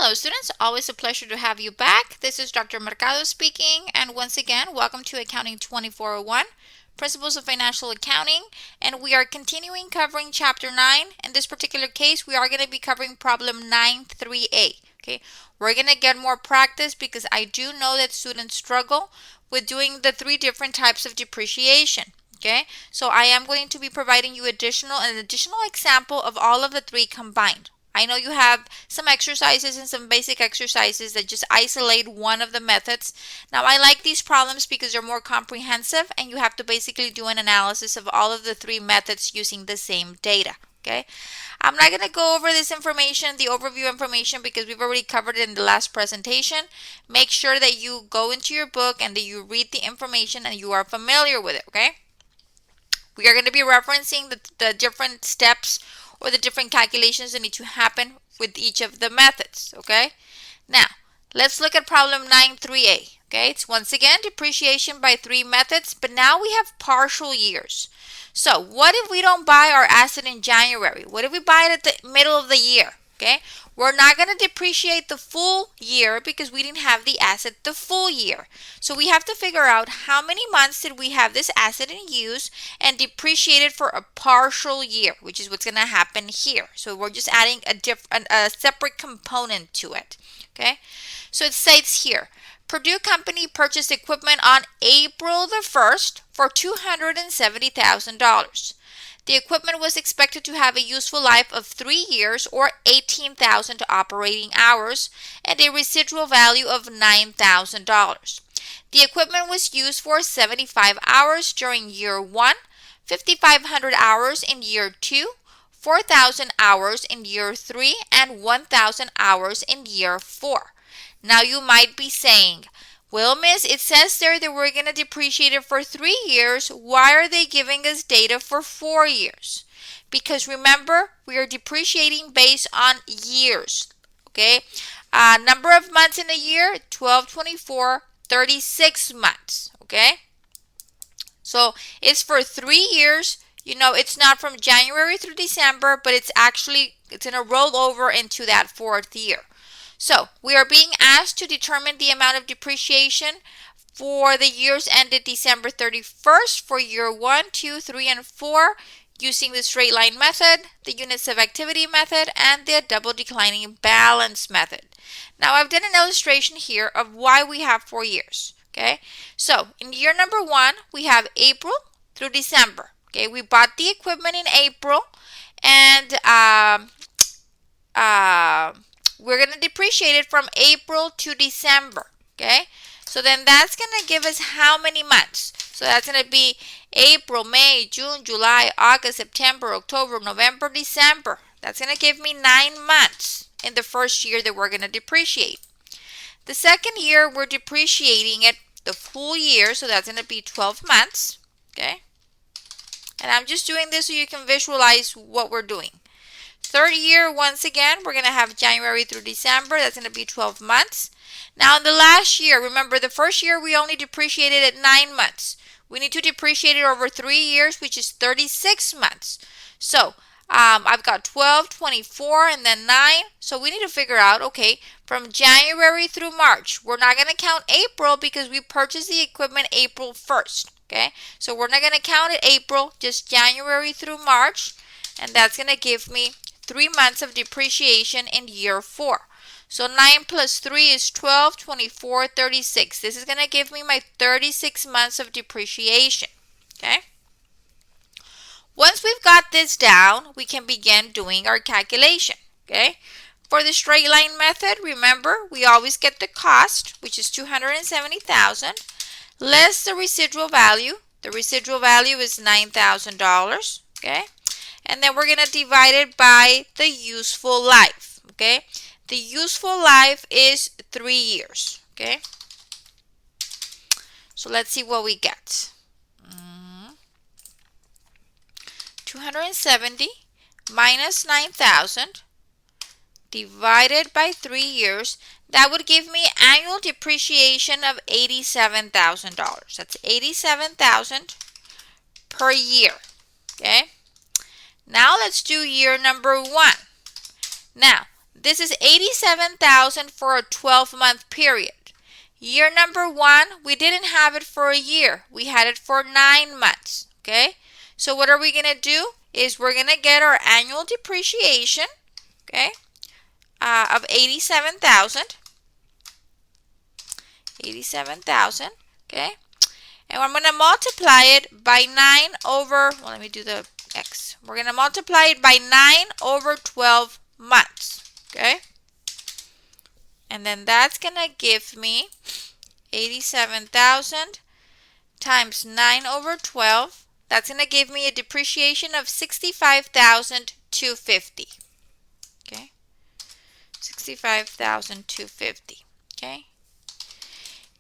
Hello students, always a pleasure to have you back. This is Dr. Mercado speaking, and once again, welcome to Accounting 2401, Principles of Financial Accounting, and we are continuing covering Chapter 9. In this particular case, we are going to be covering Problem 9-3A. Okay, we're going to get more practice because I do know that students struggle with doing the three different types of depreciation. Okay, so I am going to be providing you an additional example of all of the three combined. I know you have some exercises and some basic exercises that just isolate one of the methods. Now, I like these problems because they're more comprehensive and you have to basically do an analysis of all of the three methods using the same data. Okay, I'm not going to go over this information, the overview information, because we've already covered it in the last presentation. Make sure that you go into your book and that you read the information and you are familiar with it. Okay, we are going to be referencing the different steps or the different calculations that need to happen with each of the methods. Okay, now let's look at problem 9-3A. Okay, it's once again depreciation by three methods, but now we have partial years. So what if we don't buy our asset in January? What if we buy it at the middle of the year? Okay, we're not going to depreciate the full year because we didn't have the asset the full year. So we have to figure out how many months did we have this asset in use and depreciate it for a partial year, which is what's going to happen here. So we're just adding a separate component to it. Okay, so it states here, Purdue Company purchased equipment on April the 1st for $270,000. The equipment was expected to have a useful life of 3 years or 18,000 operating hours and a residual value of $9,000. The equipment was used for 75 hours during year 1, 5,500 hours in year 2, 4,000 hours in year 3, and 1,000 hours in year 4. Now you might be saying, well, miss, it says there that we're going to depreciate it for 3 years. Why are they giving us data for 4 years? Because remember, we are depreciating based on years. Okay, number of months in a year, 12, 24, 36 months. Okay, so it's for 3 years. You know, it's not from January through December, but it's going to roll over into that 4th year. So we are being asked to determine the amount of depreciation for the years ended December 31st for year 1, 2, 3, and 4 using the straight line method, the units of activity method, and the double declining balance method. Now I've done an illustration here of why we have 4 years. Okay, so in year number 1, we have April through December. Okay, we bought the equipment in April and we're going to depreciate it from April to December. Okay, so then that's going to give us how many months? So that's going to be April, May, June, July, August, September, October, November, December. That's going to give me 9 months in the first year that we're going to depreciate. The second year, we're depreciating it the full year, so that's going to be 12 months. Okay, and I'm just doing this so you can visualize what we're doing. Third year, once again, we're going to have January through December. That's going to be 12 months. Now, in the last year, remember the first year we only depreciated at 9 months. We need to depreciate it over 3 years, which is 36 months. So, I've got 12, 24, and then 9. So, we need to figure out, okay, from January through March. We're not going to count April because we purchased the equipment April 1st. Okay, so we're not going to count it April, just January through March. And that's going to give me 3 months of depreciation in year 4. So 9 plus 3 is 12, 24, 36. This is going to give me my 36 months of depreciation. Okay. Once we've got this down, we can begin doing our calculation. Okay. For the straight line method, remember, we always get the cost, which is $270,000, less the residual value. The residual value is $9,000. Okay. And then we're going to divide it by the useful life. Okay, the useful life is 3 years. Okay, so let's see what we get. 270 minus 9,000 divided by 3 years. That would give me annual depreciation of $87,000. That's $87,000 per year. Okay. Now let's do year number 1. Now, this is 87,000 for a 12-month period. Year number 1, we didn't have it for a year. We had it for 9 months. Okay? So what are we going to do is we're going to get our annual depreciation, okay, of 87,000. 87,000, okay? And I'm going to multiply it by 9 over, well, let me do the x. We're going to multiply it by 9 over 12 months, okay? And then that's going to give me 87,000 times 9 over 12. That's going to give me a depreciation of 65,250, okay? 65,250, okay?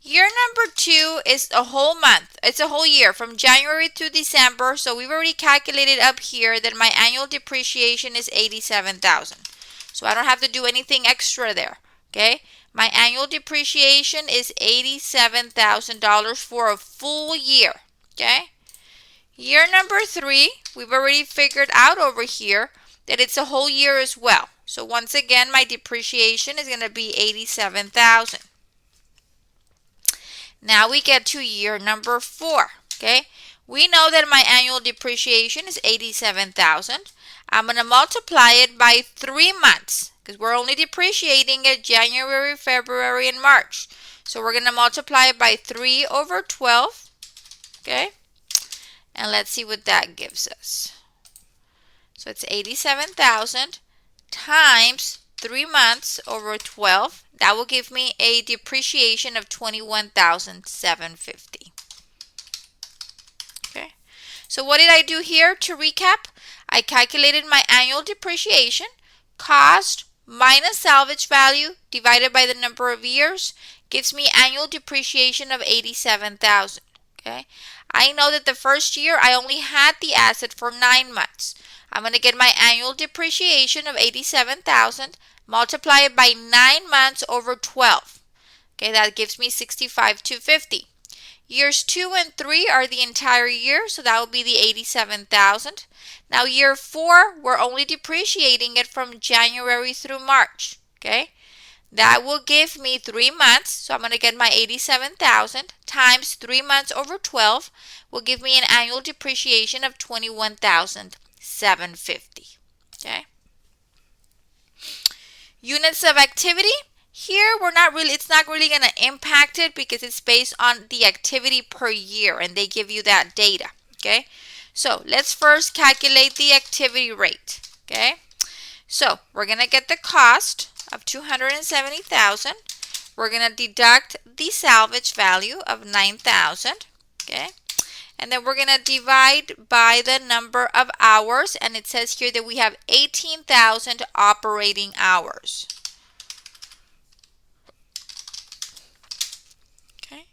Year number 2 is a whole month. It's a whole year from January to December. So we've already calculated up here that my annual depreciation is 87,000. So I don't have to do anything extra there. Okay. My annual depreciation is $87,000 for a full year. Okay. Year number 3, we've already figured out over here that it's a whole year as well. So once again, my depreciation is going to be 87,000. Now we get to year number 4, okay? We know that my annual depreciation is 87,000. I'm going to multiply it by 3 months because we're only depreciating it January, February, and March. So we're going to multiply it by 3 over 12, okay? And let's see what that gives us. So it's 87,000 times 3 months over 12. That will give me a depreciation of 21,750. Okay. So what did I do here to recap? I calculated my annual depreciation, cost minus salvage value divided by the number of years gives me annual depreciation of 87,000. Okay. I know that the first year I only had the asset for 9 months. I'm going to get my annual depreciation of 87,000, multiply it by 9 months over 12. Okay, that gives me 65,250. Years 2 and 3 are the entire year, so that will be the 87,000. Now year 4, we're only depreciating it from January through March. Okay, that will give me 3 months, so I'm going to get my 87,000 times 3 months over 12 will give me an annual depreciation of 21,750. Okay. Units of activity. Here it's not really going to impact it because it's based on the activity per year and they give you that data. Okay. So let's first calculate the activity rate. Okay. So we're going to get the cost of 270,000. We're going to deduct the salvage value of 9,000. Okay. And then we're going to divide by the number of hours. And it says here that we have 18,000 operating hours. Okay.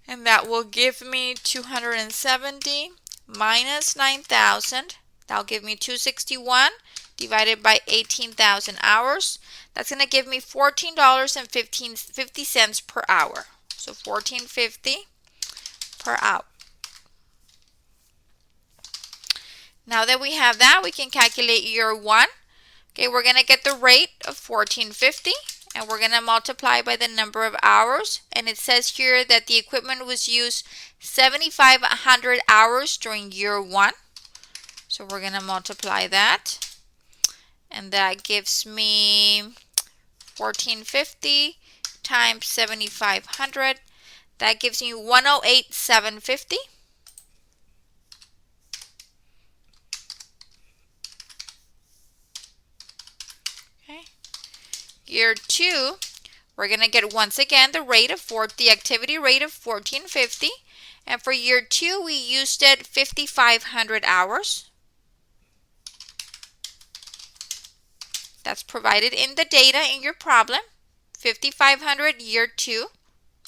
And that will give me 270 minus 9,000. That'll give me 261 divided by 18,000 hours. That's going to give me $14.50 per hour. So $14.50 per hour. Now that we have that, we can calculate year 1. Okay, we're going to get the rate of $14.50 and we're going to multiply by the number of hours. And it says here that the equipment was used 7,500 hours during year 1. So we're going to multiply that. And that gives me $14.50 times 7,500. That gives me $108,750. Year 2, we're going to get once again the activity rate of $14.50. And for year 2, we used it 5,500 hours. That's provided in the data in your problem. 5,500 year 2.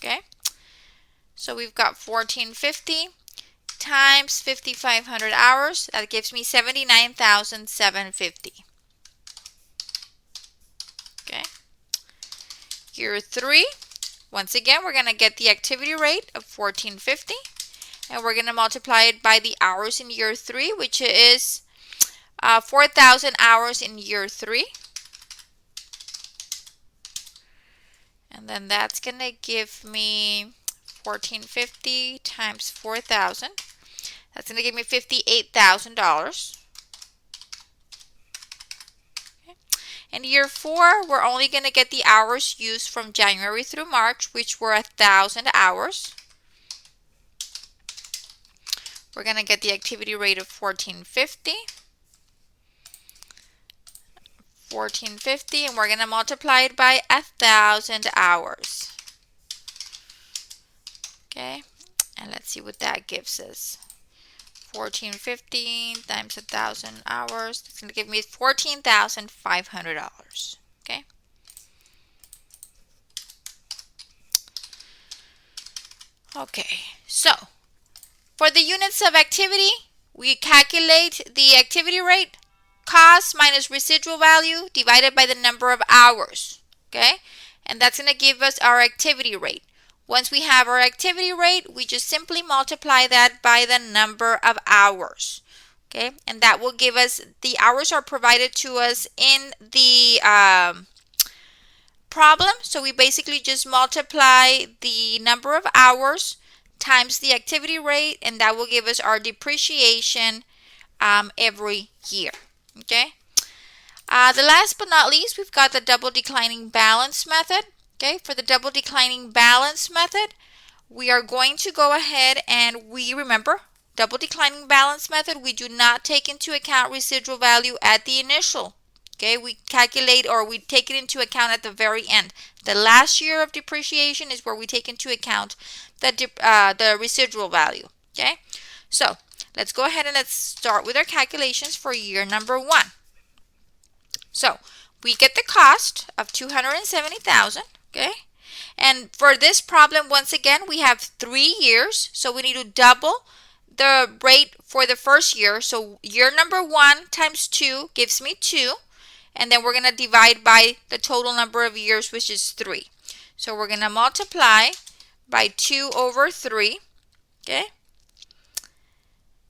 Okay. So we've got $14.50 times 5,500 hours. That gives me $79,750. Okay. Year 3, once again, we're going to get the activity rate of $14.50 and we're going to multiply it by the hours in year 3, which is 4,000 hours in year 3. then that's going to give me 1450 times 4,000. That's going to give me $58,000. In year 4, we're only going to get the hours used from January through March, which were 1,000 hours. We're going to get the activity rate of 1450. 1450, and we're going to multiply it by 1,000 hours. Okay, and let's see what that gives us. 1450 times 1,000 hours. That's going to give me $14,500. Okay. Okay, so for the units of activity, we calculate the activity rate, cost minus residual value divided by the number of hours. Okay, and that's going to give us our activity rate. Once we have our activity rate, we just simply multiply that by the number of hours. Okay, and that will give us, the hours are provided to us in the problem. So we basically just multiply the number of hours times the activity rate, and that will give us our depreciation every year. Okay. The last but not least, we've got the double declining balance method. Okay, for the double declining balance method, we are going to go ahead and we remember, double declining balance method, we do not take into account residual value at the initial. Okay, we calculate, or we take it into account at the very end. The last year of depreciation is where we take into account the residual value. Okay, so let's go ahead and let's start with our calculations for year number 1. So we get the cost of $270,000. Okay, and for this problem, once again, we have 3 years, so we need to double the rate for the first year. So year number 1 times 2 gives me 2, and then we're going to divide by the total number of years, which is 3. So we're going to multiply by 2 over 3. Okay,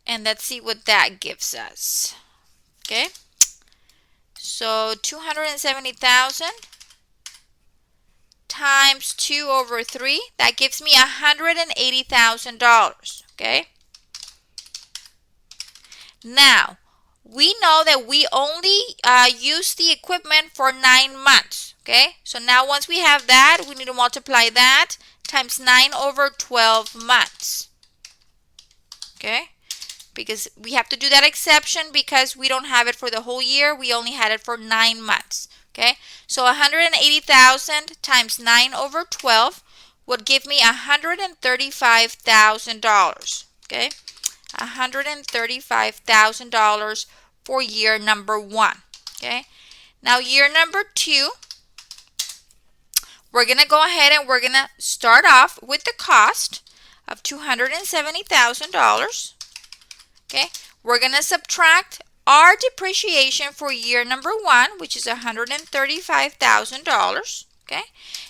and let's see what that gives us. Okay, so 270,000 times 2 over 3, that gives me $180,000. Okay, now we know that we only use the equipment for 9 months. Okay, so now once we have that, we need to multiply that times 9 over 12 months. Okay, because we have to do that exception because we don't have it for the whole year, we only had it for 9 months. Okay, so 180,000 times 9 over 12 would give me $135,000. Okay, $135,000 for year number 1. Okay, now year number 2, we're going to go ahead and we're going to start off with the cost of $270,000. Okay, we're going to subtract our depreciation for year number 1, which is $135,000. Okay,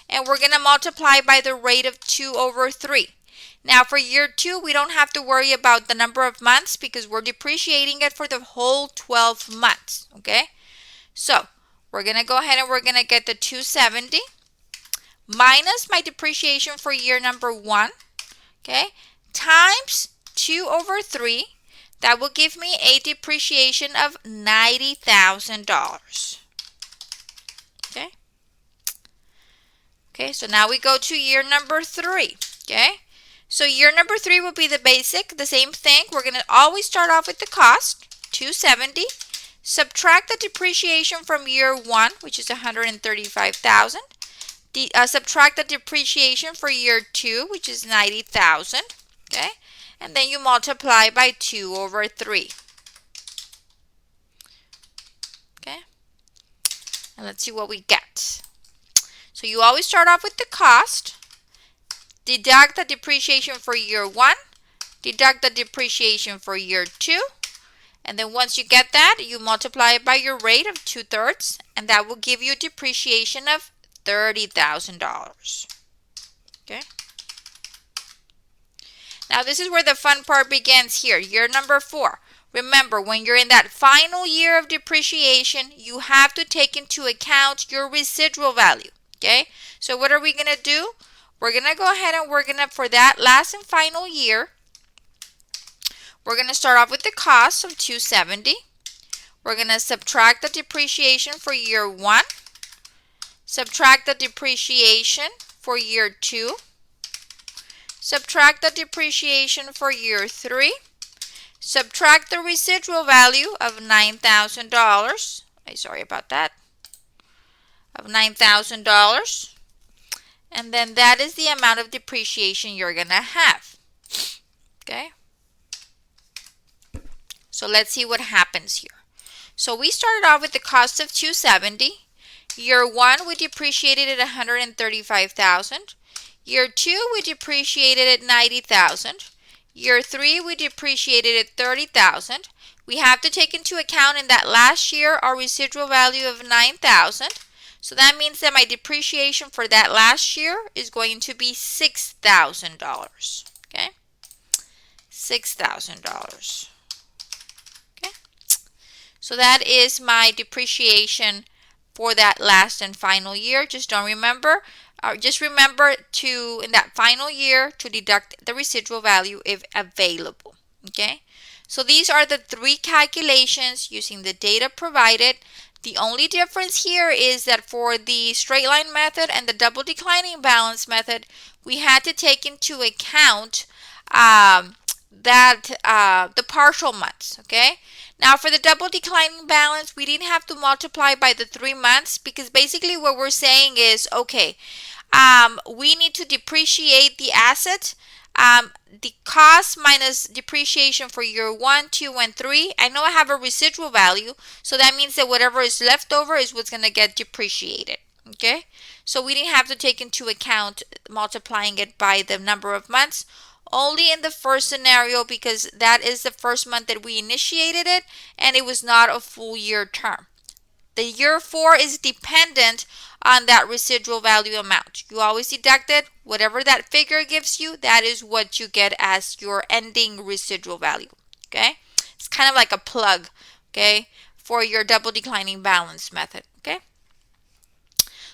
and we're going to multiply by the rate of 2 over 3. Now for year 2, we don't have to worry about the number of months because we're depreciating it for the whole 12 months. Okay, so we're going to go ahead and we're going to get the 270 minus my depreciation for year number 1. Okay, times 2 over 3. That will give me a depreciation of $90,000. Okay. Okay, so now we go to year number 3. Okay, so year number 3 will be the basic, the same thing. We're going to always start off with the cost, 270, subtract the depreciation from year 1, which is 135,000. Subtract the depreciation for year 2, which is 90,000. Okay, and then you multiply by 2 over 3. Okay, and let's see what we get. So you always start off with the cost, deduct the depreciation for year 1, deduct the depreciation for year 2, and then once you get that, you multiply it by your rate of 2/3, and that will give you a depreciation of $30,000. Okay. Now this is where the fun part begins here, year number 4. Remember, when you're in that final year of depreciation, you have to take into account your residual value. Okay, so what are we going to do? We're going to go ahead and we're going to, for that last and final year, we're going to start off with the cost of $270. We're going to subtract the depreciation for year 1, subtract the depreciation for year 2, subtract the depreciation for year 3, subtract the residual value of $9,000. Sorry about that. Of $9,000. And then that is the amount of depreciation you're going to have. Okay. So let's see what happens here. So we started off with the cost of $270. Year 1, we depreciated at $135,000. Year 2, we depreciated at $90,000. Year 3, we depreciated at $30,000. We have to take into account in that last year our residual value of $9,000. So that means that my depreciation for that last year is going to be $6,000. Okay? $6,000. Okay? So that is my depreciation for that last and final year. Just remember to, in that final year, to deduct the residual value if available. Okay? So these are the 3 calculations using the data provided. The only difference here is that for the straight line method and the double declining balance method, we had to take into account the partial months. Okay. Now for the double declining balance, we didn't have to multiply by the 3 months, because basically what we're saying is, okay, we need to depreciate the asset. The cost minus depreciation for year 1, 2, and 3. I know I have a residual value, so that means that whatever is left over is what's going to get depreciated. Okay, so we didn't have to take into account multiplying it by the number of months, only in the first scenario, because that is the first month that we initiated it and it was not a full year term. The year 4 is dependent on that residual value amount. You always deduct it. Whatever that figure gives you, that is what you get as your ending residual value. Okay? It's kind of like a plug, okay, for your double declining balance method. Okay?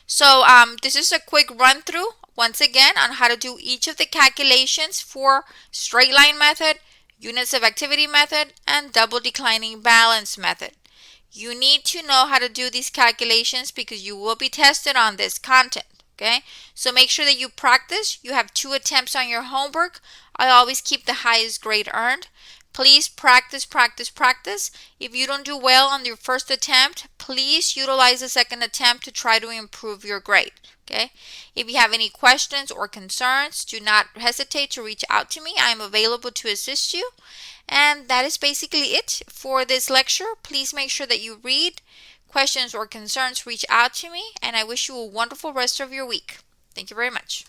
So this is a quick run through once again on how to do each of the calculations for straight line method, units of activity method, and double declining balance method. You need to know how to do these calculations because you will be tested on this content. Okay, so make sure that you practice. You have 2 attempts on your homework. I always keep the highest grade earned. Please practice, practice, practice. If you don't do well on your first attempt, please utilize the second attempt to try to improve your grade. Okay, if you have any questions or concerns, do not hesitate to reach out to me. I am available to assist you. And that is basically it for this lecture. Please make sure that you read. Questions or concerns, reach out to me, and I wish you a wonderful rest of your week. Thank you very much.